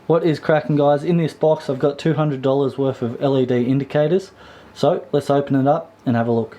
What is cracking, guys? In this box I've got $200 worth of LED indicators. So let's open it up and have a look.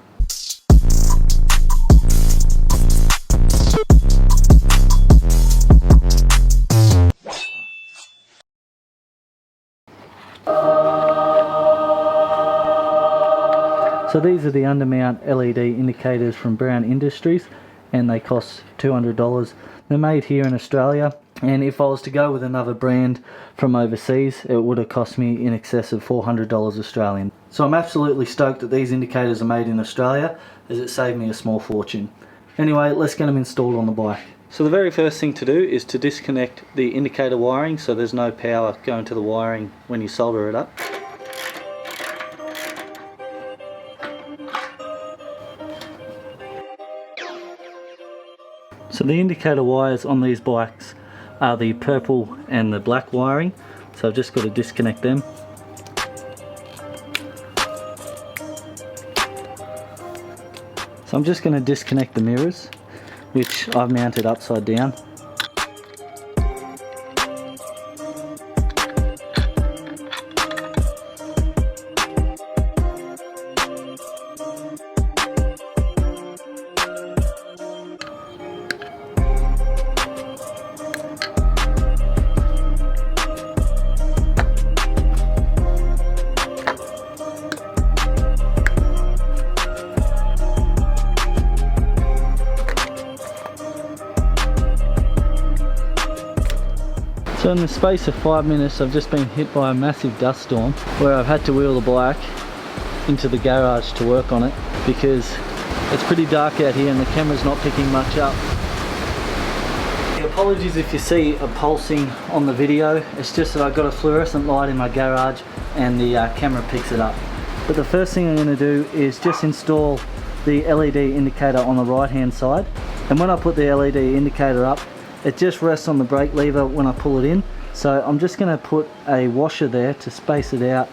So these are the undermount LED indicators from Brown Industries, and they cost $200. They're made here in Australia, and if I was to go with another brand from overseas, it would have cost me in excess of $400 Australian. So I'm absolutely stoked that these indicators are made in Australia, as it saved me a small fortune. Anyway, let's get them installed on the bike. So the very first thing to do is to disconnect the indicator wiring so there's no power going to the wiring when you solder it up. So the indicator wires on these bikes are the purple and the black wiring, so I've just got to disconnect them. So I'm just going to disconnect the mirrors, which I've mounted upside down. So in the space of 5 minutes I've just been hit by a massive dust storm where I've had to wheel the bike into the garage to work on it because it's pretty dark out here and the camera's not picking much up. Apologies if you see a pulsing on the video, it's just that I've got a fluorescent light in my garage and the camera picks it up. But the first thing I'm going to do is just install the LED indicator on the right hand side, and when I put the LED indicator up, it just rests on the brake lever when I pull it in. So I'm just going to put a washer there to space it out.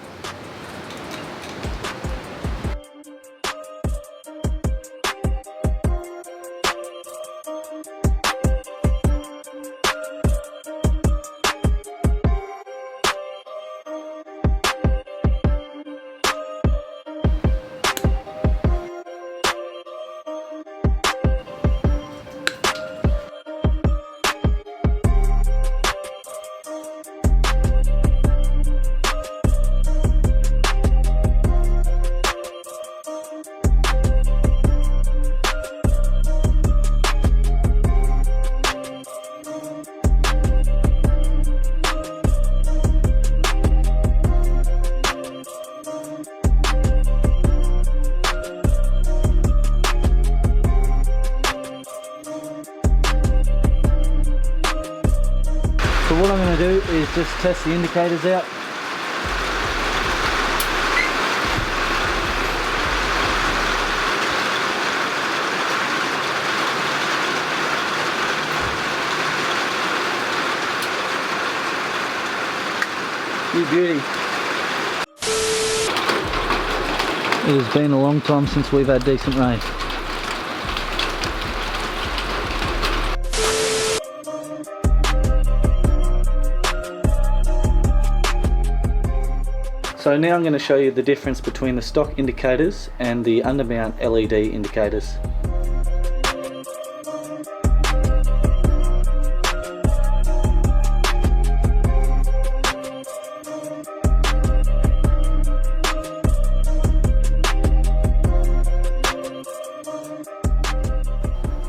So what I'm going to do is just test the indicators out. You beauty. It has been a long time since we've had decent rain. So now I'm going to show you the difference between the stock indicators and the undermount LED indicators.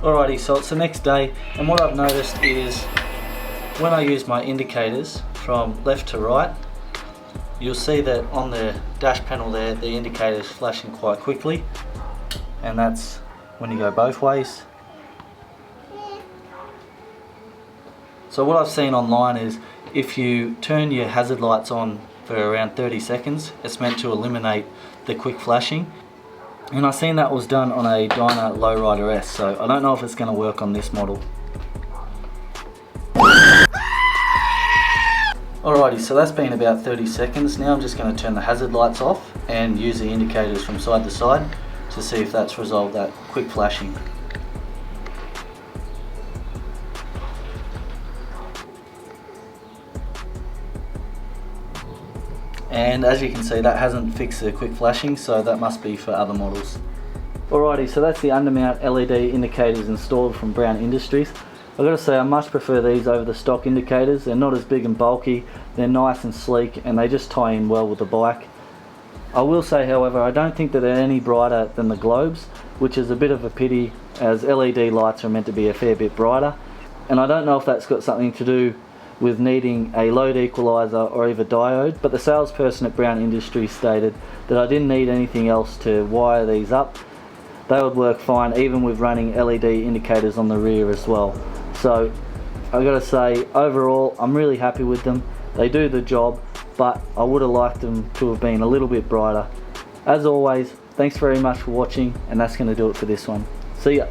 Alrighty, so it's the next day, and what I've noticed is when I use my indicators from left to right, you'll see that on the dash panel there, the indicator is flashing quite quickly, and that's when you go both ways. So what I've seen online is if you turn your hazard lights on for around 30 seconds, it's meant to eliminate the quick flashing. And I've seen that was done on a Dyna Lowrider S, so I don't know if it's going to work on this model. Alrighty, so that's been about 30 seconds. Now I'm just going to turn the hazard lights off and use the indicators from side to side to see if that's resolved that quick flashing. And as you can see, that hasn't fixed the quick flashing, so that must be for other models. Alrighty, so that's the undermount LED indicators installed from Brown Industries. I've got to say, I much prefer these over the stock indicators. They're not as big and bulky, they're nice and sleek, and they just tie in well with the bike. I will say, however, I don't think that they're any brighter than the globes, which is a bit of a pity, as LED lights are meant to be a fair bit brighter. And I don't know if that's got something to do with needing a load equalizer or even diode, but the salesperson at Brown Industries stated that I didn't need anything else to wire these up. They would work fine even with running LED indicators on the rear as well. So I've got to say, overall I'm really happy with them. They do the job, but I would have liked them to have been a little bit brighter. As always, thanks very much for watching, and that's going to do it for this one. See ya.